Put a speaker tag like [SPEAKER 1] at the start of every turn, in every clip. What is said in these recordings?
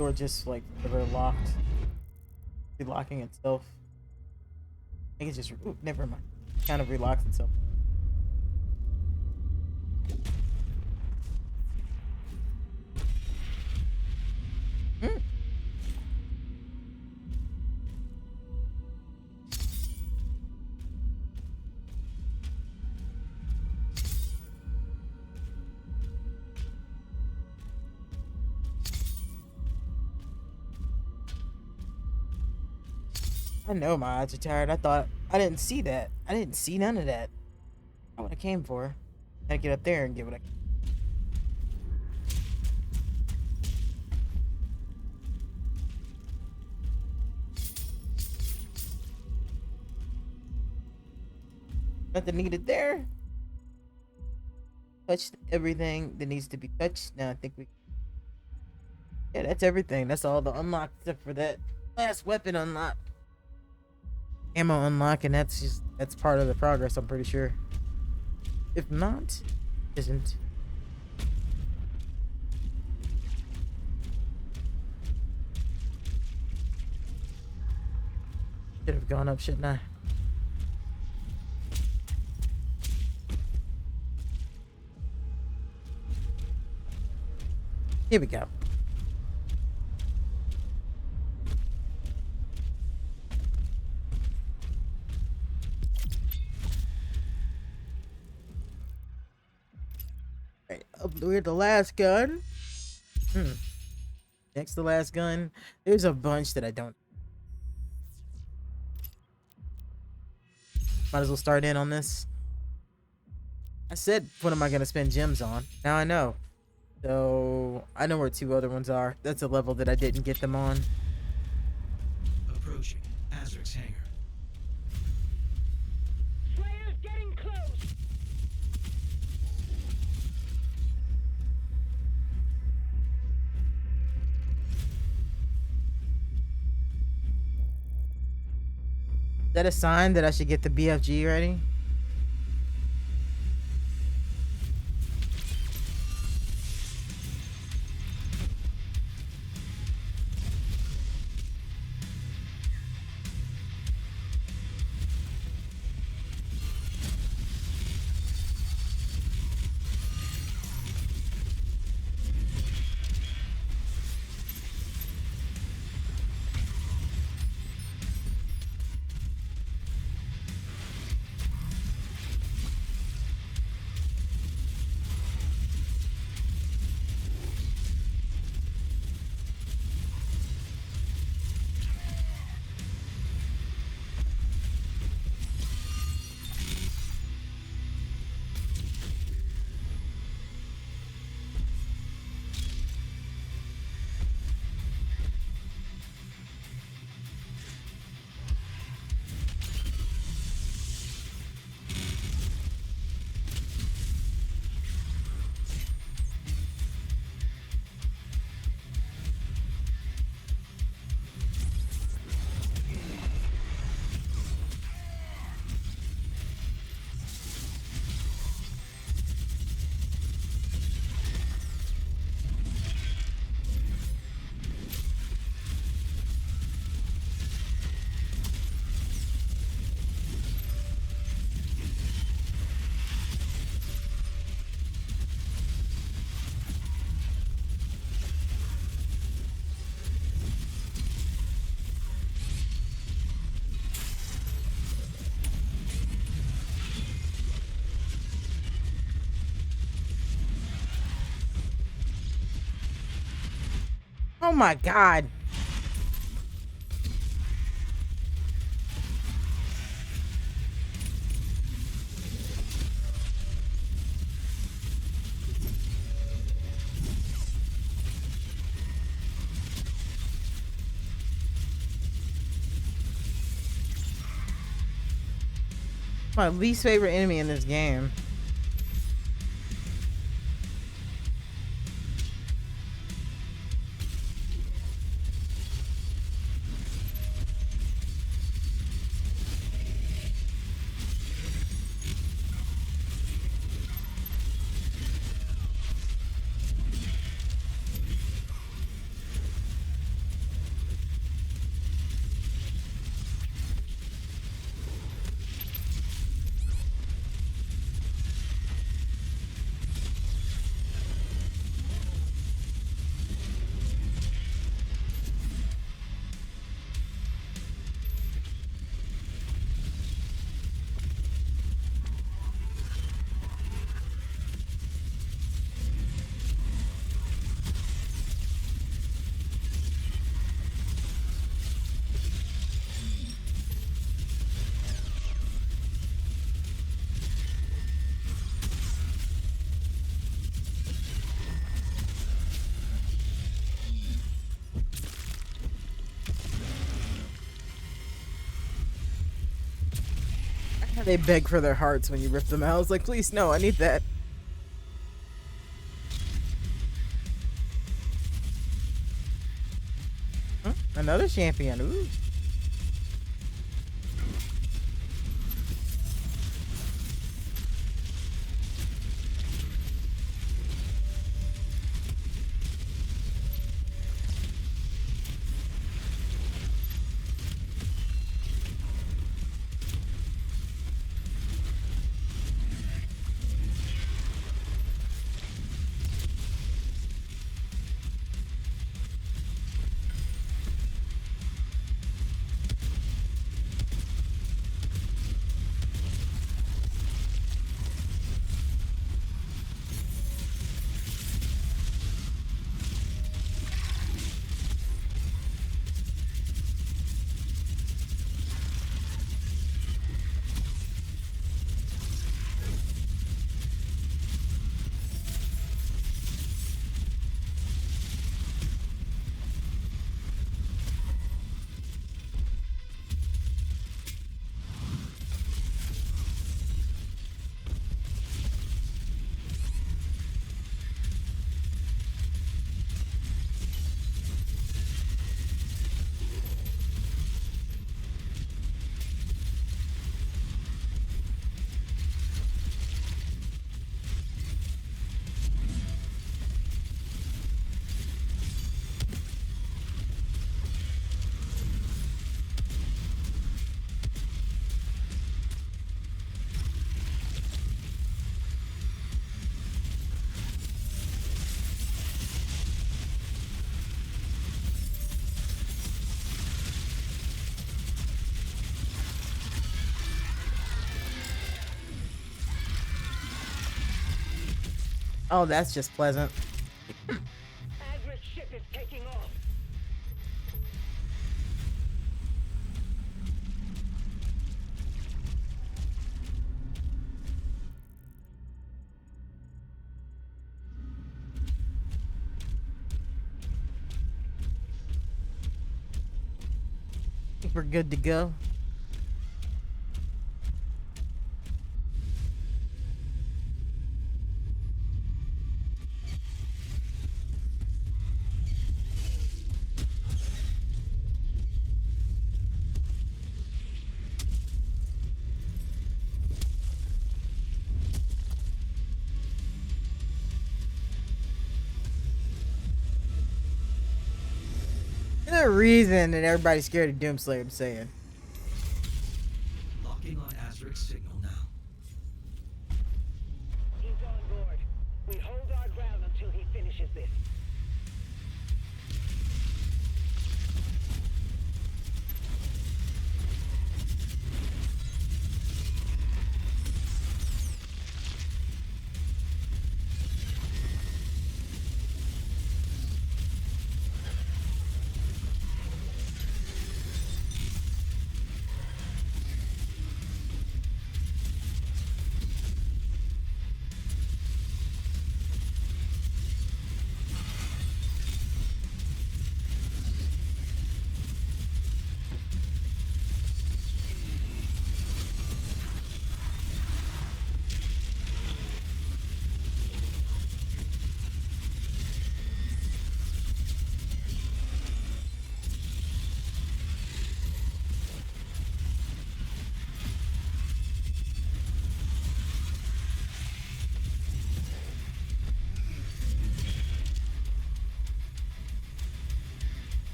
[SPEAKER 1] door just like ever locked, relocking itself. I think it's just ooh, never mind. Kind of relocks itself. Mm. I know my eyes are tired. I thought I didn't see that. I didn't see none of that. Not what I came for. Gotta get up there and get what I. Nothing needed there. Touched everything that needs to be touched. Now I think we. Yeah, that's everything. That's all the unlocked except for that last weapon unlock. Ammo unlock, and that's part of the progress. I'm pretty sure. If not, isn't. Should have gone up, shouldn't I? Here we go. Right, we're at the last gun. Next to last gun. There's a bunch that I don't. Might as well start in on this. I said, what am I gonna spend gems on? Now I know. So I know where two other ones are. That's a level that I didn't get them on.
[SPEAKER 2] Approaching Azric's hangar.
[SPEAKER 3] Slayer's getting close.
[SPEAKER 1] Is that a sign that I should get the BFG ready? Oh my god. My least favorite enemy in this game. They beg for their hearts when you rip them out. I was like, please, no, I need that. Another champion. Ooh. Oh, that's just pleasant.
[SPEAKER 3] Adric ship is taking off.
[SPEAKER 1] I think we're good to go. There's a reason that everybody's scared of Doomslayer, I'm saying.
[SPEAKER 2] Locking on Azric's signal now.
[SPEAKER 3] He's on board. We hold our ground until he finishes this.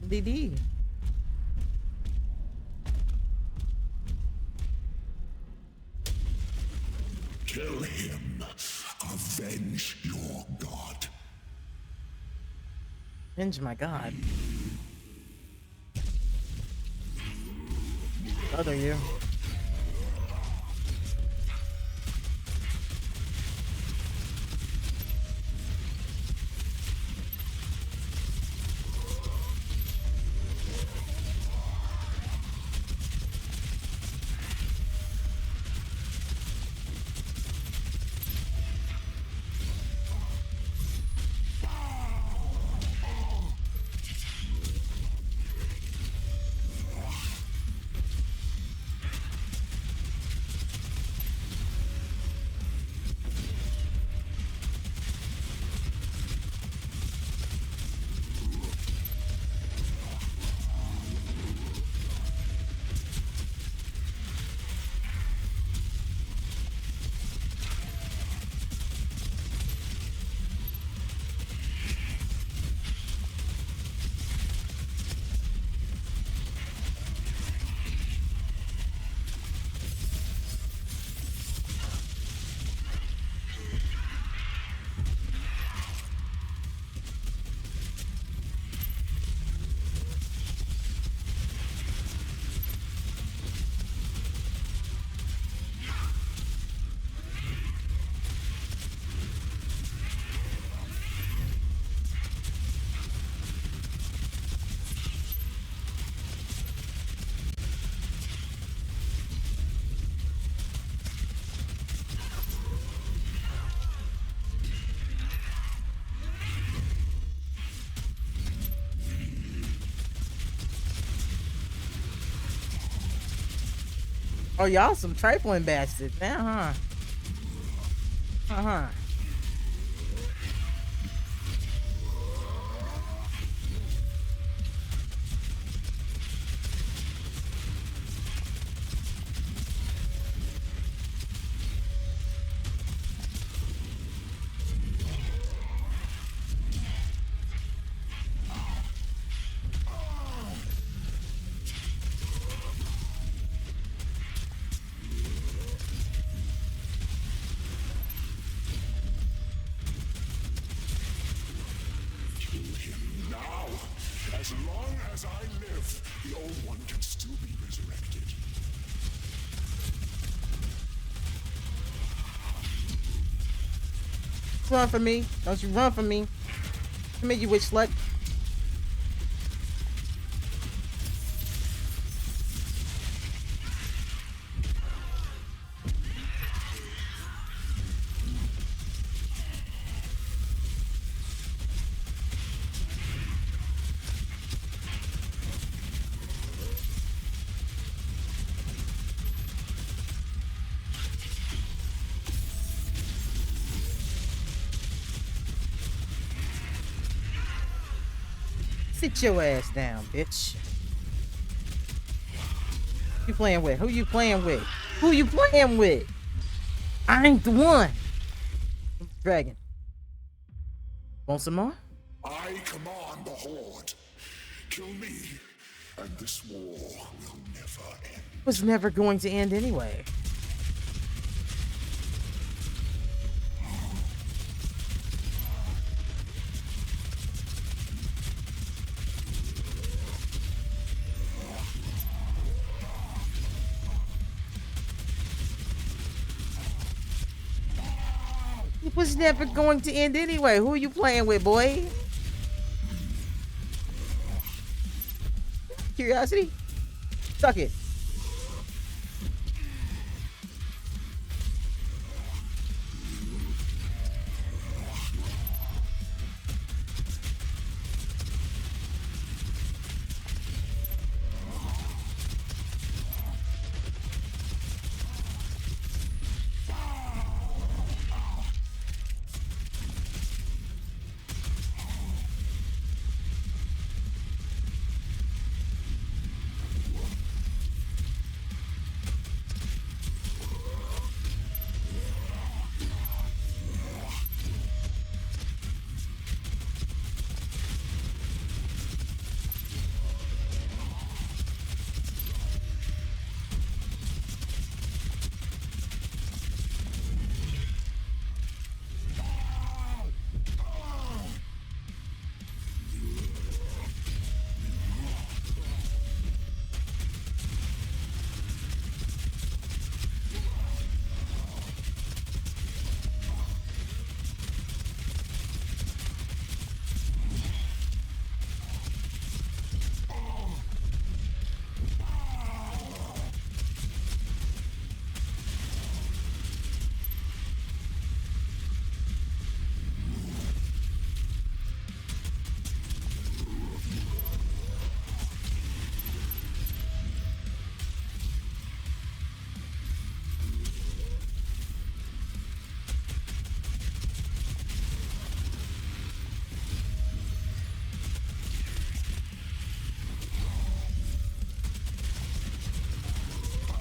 [SPEAKER 1] DD.
[SPEAKER 4] Kill him. Avenge your god.
[SPEAKER 1] Avenge my god. Other you. Oh, y'all some trifling bastards now, huh? Uh-huh.
[SPEAKER 4] Now, as long as I live, the Old One can still be resurrected.
[SPEAKER 1] Run from me. Don't you run from me. Come here, you witch slut. Sit your ass down, bitch. Who you playing with? Who you playing with? Who you playing with? I ain't the one. Dragon. Want some more?
[SPEAKER 4] I command the Horde. Kill me, and this war will never end.
[SPEAKER 1] Was never going to end anyway. It was never going to end anyway. Who are you playing with, boy? Curiosity? Suck it.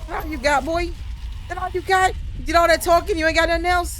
[SPEAKER 1] That all you got, boy? That all you got? You did all that talking, you ain't got nothing else?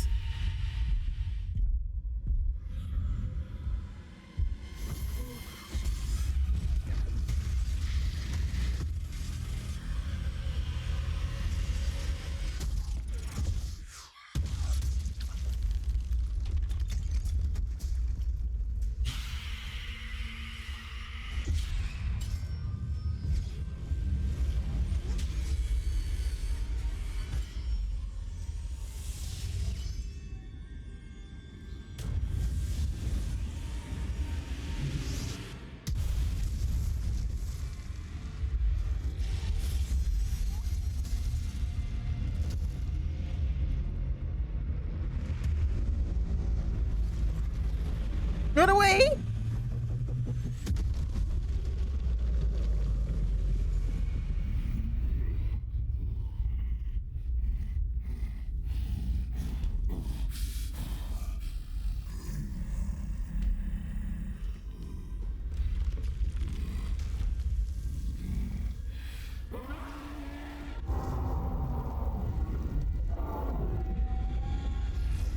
[SPEAKER 1] Run away!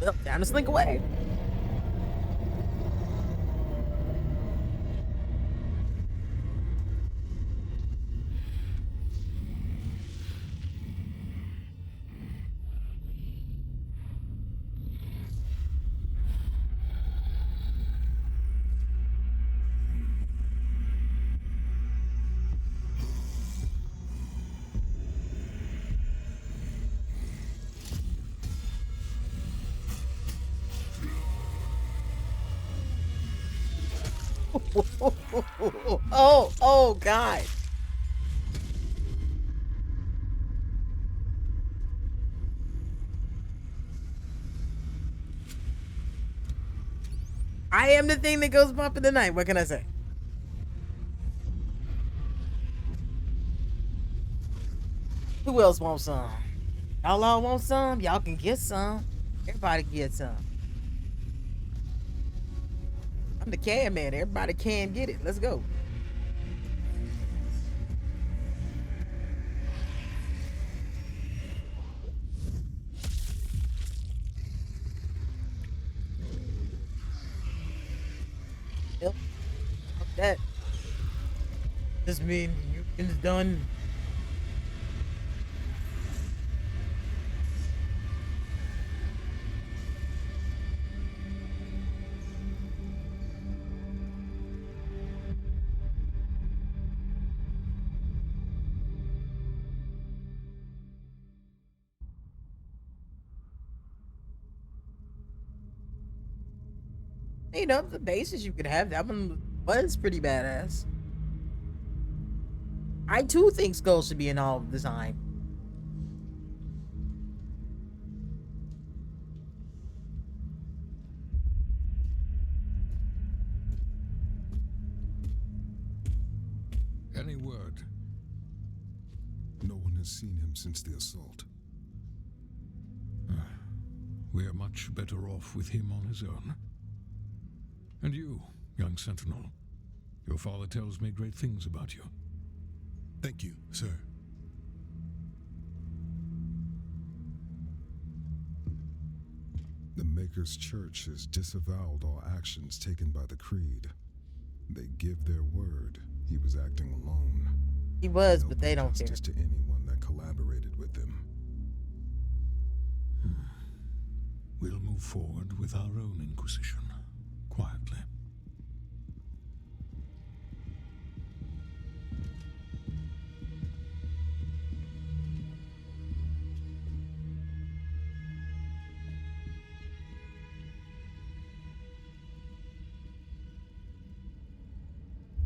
[SPEAKER 1] Well, time to slink away. Oh, God. I am the thing that goes bump in the night. What can I say? Who else wants some? Y'all all want some? Y'all can get some. Everybody get some. I'm the can man. Everybody can get it. Let's go. Yep. Fuck that. This mean you is done. You know, the bases you could have, that one was pretty badass. I too think skulls should be in all design.
[SPEAKER 4] Any word? No one has seen him since the assault.
[SPEAKER 5] We are much better off with him on his own. And you, young sentinel, your father tells me great things about you.
[SPEAKER 4] Thank you, sir. The Maker's Church has disavowed all actions taken by the Creed. They give their word he was acting alone.
[SPEAKER 1] He was,
[SPEAKER 4] No
[SPEAKER 1] but they don't care.
[SPEAKER 4] justice to anyone that collaborated with him.
[SPEAKER 5] We'll move forward with our own Inquisition, quietly.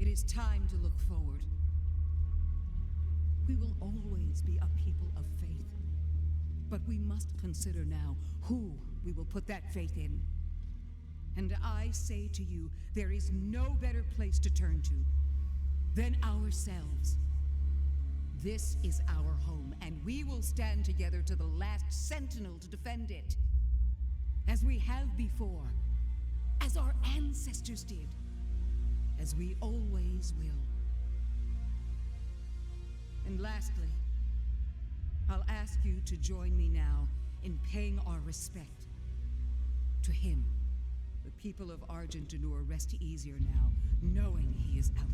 [SPEAKER 6] It is time to look forward. We will always be a people of faith. But we must consider now who we will put that faith in. And I say to you, there is no better place to turn to than ourselves. This is our home, and we will stand together to the last sentinel to defend it. As we have before, as our ancestors did, as we always will. And lastly, I'll ask you to join me now in paying our respect to him. The people of Argent-D'Nur rest easier now, knowing he is out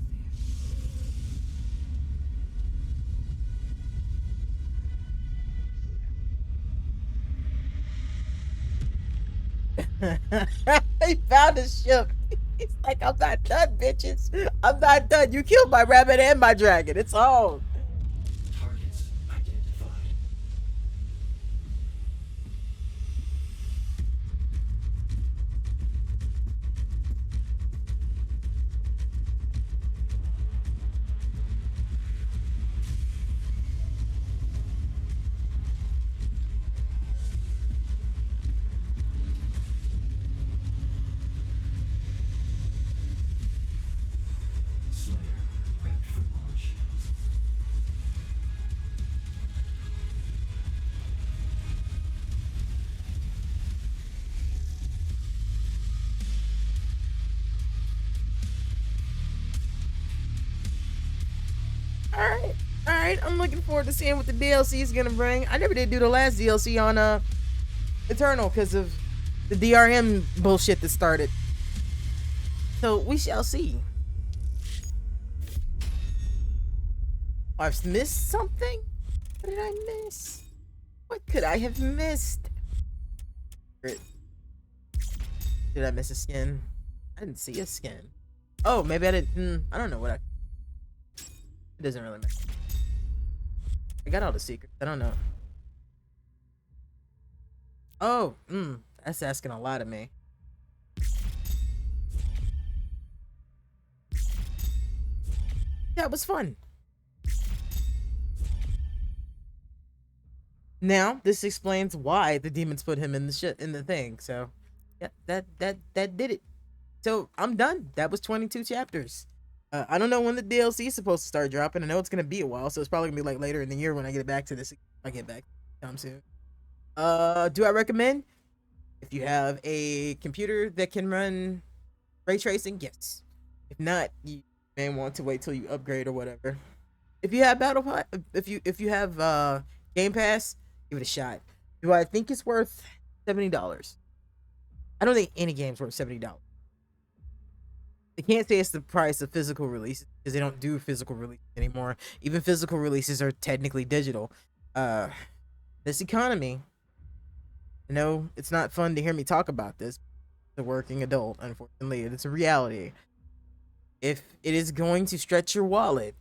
[SPEAKER 1] there. He found a ship. He's like, I'm not done, bitches. I'm not done. You killed my rabbit and my dragon. It's on.
[SPEAKER 2] Targets identified. Slayer prepped for launch.
[SPEAKER 1] All right. I'm looking forward to seeing what the DLC is gonna bring. I never did do the last DLC on Eternal because of the DRM bullshit that started. So we shall see. I've missed something? What did I miss? What could I have missed? Did I miss a skin? I didn't see a skin. Oh, maybe I didn't. I don't know what I. It doesn't really matter. I got all the secrets. I don't know. Oh, that's asking a lot of me. Yeah, it was fun. Now, this explains why the demons put him in the thing. So, yeah, that did it. So, I'm done. That was 22 chapters. I don't know when the DLC is supposed to start dropping. I know it's gonna be a while, so it's probably gonna be like later in the year when I get back to this. I get back sometime soon. Do I recommend? If you have a computer that can run ray tracing, yes. If not, you may want to wait till you upgrade or whatever. If you have if you have Game Pass, give it a shot. Do I think it's worth $70? I don't think any game's worth $70. They can't say it's the price of physical releases because they don't do physical releases anymore. Even physical releases are technically digital. This economy, you know, it's not fun to hear me talk about this. The working adult, unfortunately, it's a reality. If it is going to stretch your wallet,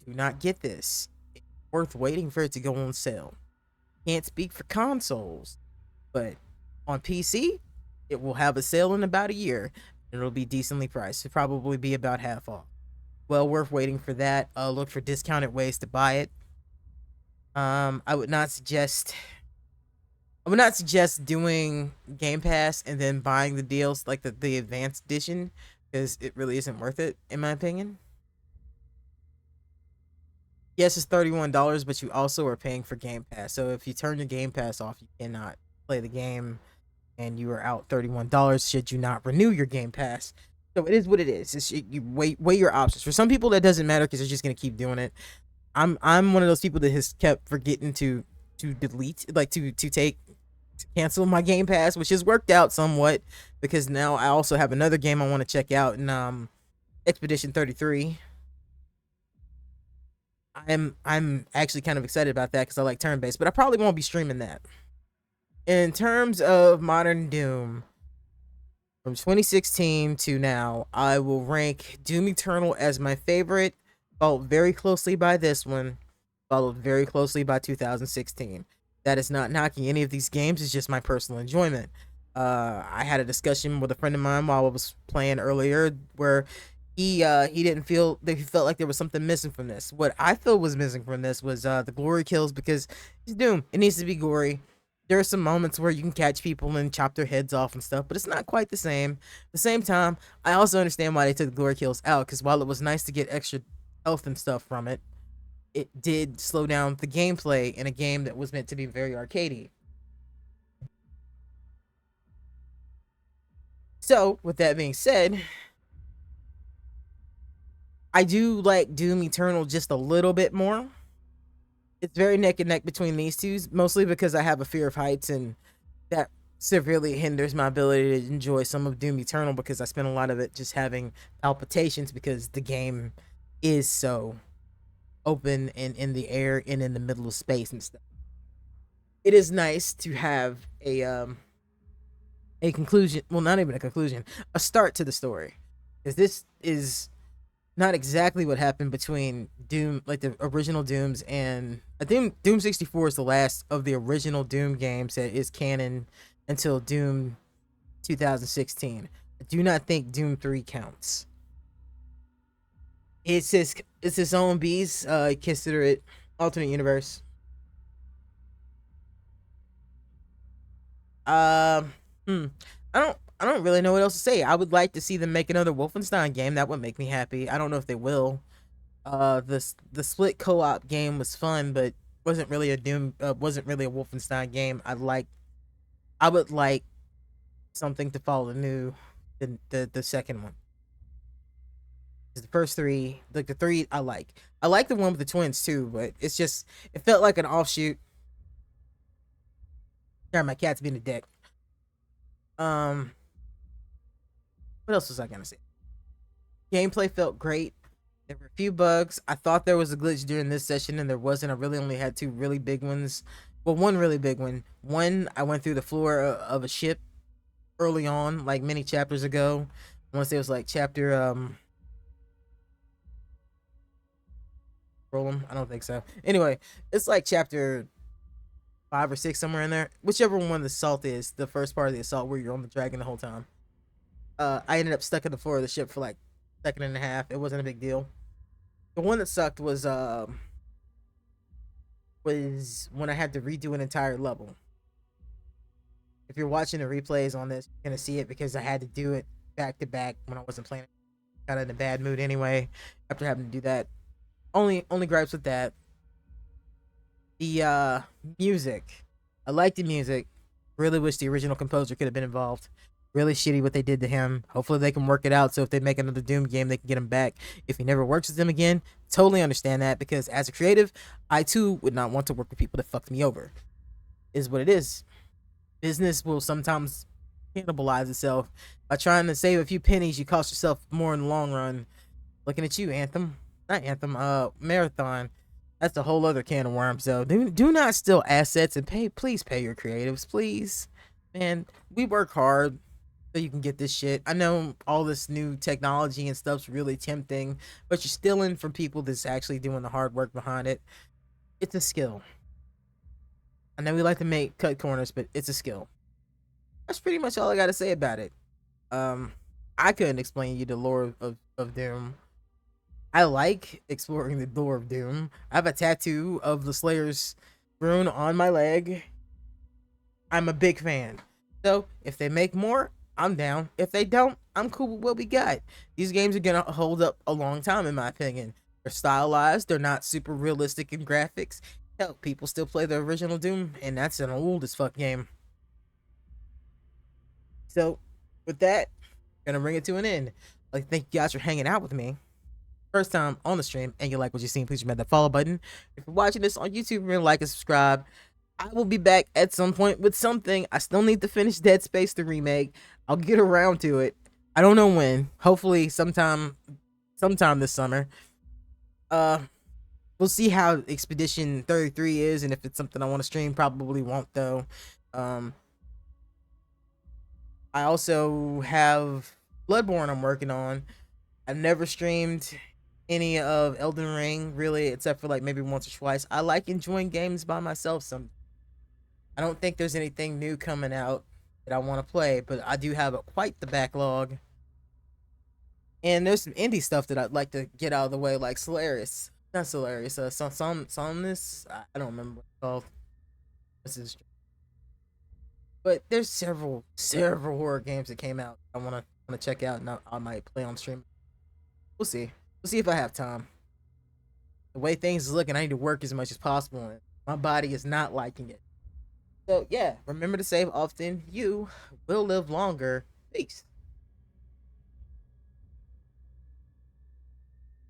[SPEAKER 1] do not get this. It's worth waiting for it to go on sale. Can't speak for consoles, but on PC, it will have a sale in about a year. It'll be decently priced. It'll probably be about half off. Well worth waiting for that. Look for discounted ways to buy it. I would not suggest doing Game Pass and then buying the deals like the advanced edition, because it really isn't worth it, in my opinion. Yes, it's $31, but you also are paying for Game Pass. So if you turn your Game Pass off, you cannot play the game, and you are out $31 should you not renew your Game Pass. So it is what it is. You weigh your options. For some people, that doesn't matter because they're just gonna keep doing it. I'm one of those people that has kept forgetting to delete, like to cancel my Game Pass, which has worked out somewhat because now I also have another game I want to check out in Expedition 33. I'm actually kind of excited about that because I like turn-based, but I probably won't be streaming that. In terms of modern Doom, from 2016 to now, I will rank Doom Eternal as my favorite, followed very closely by this one, followed very closely by 2016. That is not knocking any of these games, it's just my personal enjoyment. I had a discussion with a friend of mine while I was playing earlier where he didn't feel that, he felt like there was something missing from this. What I feel was missing from this was the glory kills, because it's Doom. It needs to be gory. There are some moments where you can catch people and chop their heads off and stuff, but it's not quite the same. At the same time, I also understand why they took the glory kills out, because while it was nice to get extra health and stuff from it, it did slow down the gameplay in a game that was meant to be very arcadey. So, with that being said, I do like Doom Eternal just a little bit more. It's very neck and neck between these two, mostly because I have a fear of heights, and that severely hinders my ability to enjoy some of Doom Eternal because I spend a lot of it just having palpitations because the game is so open and in the air and in the middle of space and stuff. It is nice to have a conclusion, well, not even a conclusion, a start to the story, because this is not exactly what happened between Doom, like the original Dooms, and I think Doom 64 is the last of the original Doom games that is canon until Doom 2016. I do not think Doom 3 counts. It's its own beast. Consider it alternate universe. I don't really know what else to say. I would like to see them make another Wolfenstein game. That would make me happy. I don't know if they will. The split co-op game was fun, but wasn't really a Wolfenstein game. I would like something to follow the second one. The first three, like the three, I like the one with the twins too, but it felt like an offshoot. Sorry, my cat's being a dick. Um, what else was I gonna say? Gameplay felt great. There were a few bugs. I thought there was a glitch during this session, and there wasn't. I really only had two really big ones. Well, one really big one. One, I went through the floor of a ship early on, like many chapters ago. I want to say it was like chapter roll 'em? I don't think so. Anyway, it's like chapter 5 or 6, somewhere in there. Whichever one the assault is, the first part of the assault where you're on the dragon the whole time. I ended up stuck in the floor of the ship for like a second and a half. It wasn't a big deal. The one that sucked was when I had to redo an entire level. If you're watching the replays on this, you're gonna see it because I had to do it back to back when I wasn't playing. Got in a bad mood anyway after having to do that. Only gripes with that. The music. I like the music. Really wish the original composer could have been involved. Really shitty what they did to him. Hopefully they can work it out so if they make another Doom game, they can get him back. If he never works with them again, totally understand that because as a creative, I too would not want to work with people that fucked me over. Is what it is. Business will sometimes cannibalize itself. By trying to save a few pennies, you cost yourself more in the long run. Looking at you, Anthem. Not Anthem, Marathon. That's a whole other can of worms, though. Do not steal assets and please pay your creatives, please. Man, we work hard so you can get this shit. I know all this new technology and stuff's really tempting, but you're stealing from people that's actually doing the hard work behind it. It's a skill. I know we like to cut corners, but it's a skill. That's pretty much all I gotta say about it. I couldn't explain you the lore of Doom. I like exploring the lore of Doom. I have a tattoo of the Slayer's rune on my leg. I'm a big fan. So if they make more, I'm down. If they don't, I'm cool with what we got. These games are gonna hold up a long time, in my opinion. They're stylized. They're not super realistic in graphics. Hell, people still play the original Doom, and that's an old as fuck game. So, with that, gonna bring it to an end. Like, thank you guys for hanging out with me. First time on the stream, and you like what you've seen, please remember that follow button. If you're watching this on YouTube, remember to like and subscribe. I will be back at some point with something. I still need to finish Dead Space the remake. I'll get around to it. I don't know when. Hopefully sometime this summer. We'll see how Expedition 33 is, and if it's something I want to stream, probably won't though. I also have Bloodborne I'm working on. I've never streamed any of Elden Ring, really, except for like maybe once or twice. I like enjoying games by myself. I don't think there's anything new coming out that I want to play, but I do have quite the backlog. And there's some indie stuff that I'd like to get out of the way, like Solaris. Not Solaris, Somnus. I don't remember what it's called. This is. But there's several horror games that came out I wanna check out, and I might play on stream. We'll see. We'll see if I have time. The way things is looking, I need to work as much as possible, and my body is not liking it. So yeah, remember to save often. You will live longer. Peace.